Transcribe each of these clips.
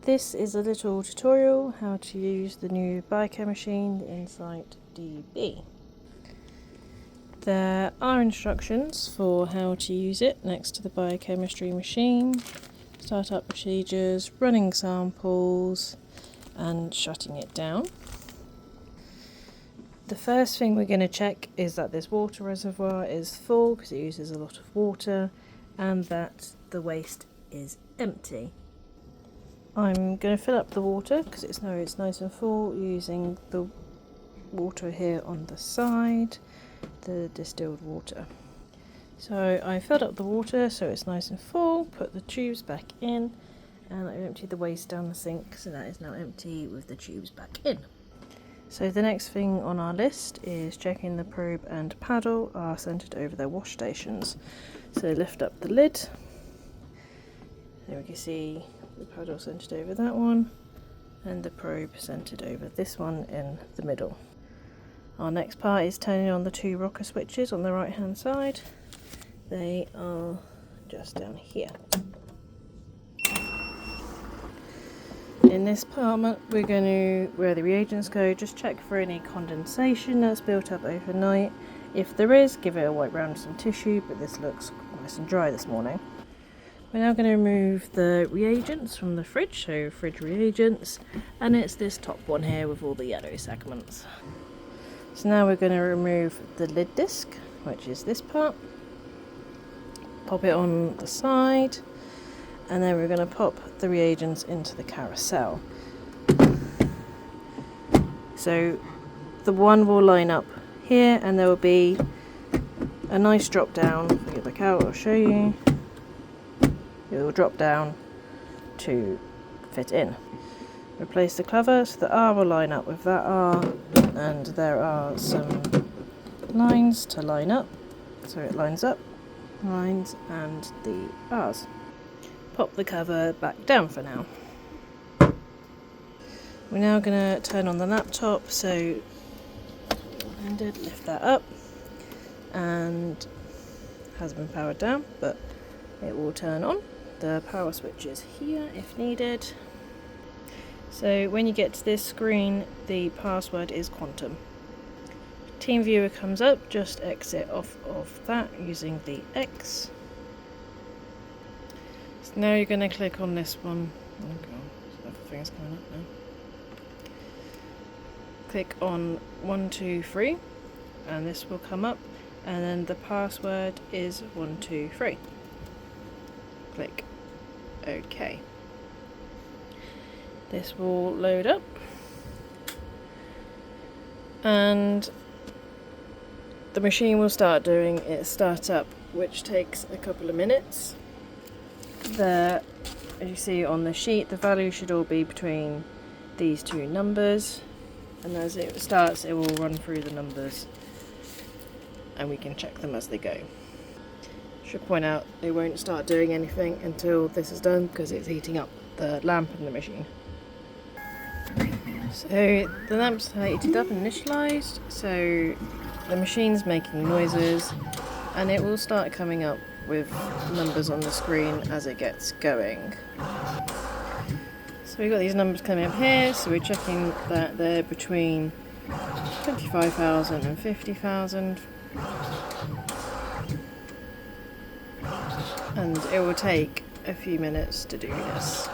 This is a little tutorial how to use the new biochemistry machine, the Insight DB. There are instructions for how to use it next to the biochemistry machine, startup procedures, running samples and shutting it down. The first thing we're going to check is that this water reservoir is full because it uses a lot of water, and that the waste is empty. I'm going to fill up the water because it's nice and full using the water here on the side, the distilled water. So I filled up the water so it's nice and full, put the tubes back in, and I've emptied the waste down the sink so that is now empty with the tubes back in. So the next thing on our list is checking the probe and paddle are centered over their wash stations. So lift up the lid. There we can see the paddle centered over that one and the probe centered over this one in the middle. Our next part is turning on the two rocker switches on the right hand side. They are just down here. In this part, we're going to, where the reagents go, just check for any condensation that's built up overnight. If there is, give it a wipe round with some tissue, but this looks nice and dry this morning. We're now going to remove the reagents from the fridge, so fridge reagents, and it's this top one here with all the yellow segments. So now we're going to remove the lid disc, which is this part. Pop it on the side. And then we're going to pop the reagents into the carousel. So the one will line up here and there will be a nice drop down. If I get back out, I'll show you. It will drop down to fit in. Replace the cover so the R will line up with that R, and there are some lines to line up. So it lines up, lines and the R's. Pop the cover back down for now. We're now going to turn on the laptop, so lift that up, and it hasn't been powered down, but it will turn on. The power switch is here if needed. So when you get to this screen, the password is quantum. Team viewer comes up, just exit off of that using the X. Now you're going to click on this one. Oh god, everything's coming up now. Click on 123 and this will come up, and then the password is 123. Click OK. This will load up and the machine will start doing its startup, which takes a couple of minutes. As you see on the sheet, the value should all be between these two numbers, and as it starts it will run through the numbers and we can check them as they go. Should point out it won't start doing anything until this is done because it's heating up the lamp in the machine. So the lamp's heated up and initialized, so the machine's making noises and it will start coming up with numbers on the screen as it gets going. So we've got these numbers coming up here, so we're checking that they're between 25,000 and 50,000, and it will take a few minutes to do this.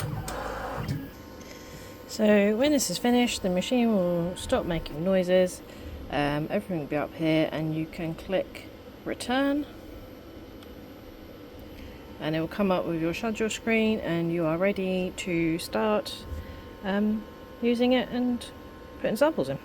So when this is finished, the machine will stop making noises, everything will be up here and you can click return. And it will come up with your schedule screen and you are ready to start using it and putting samples in.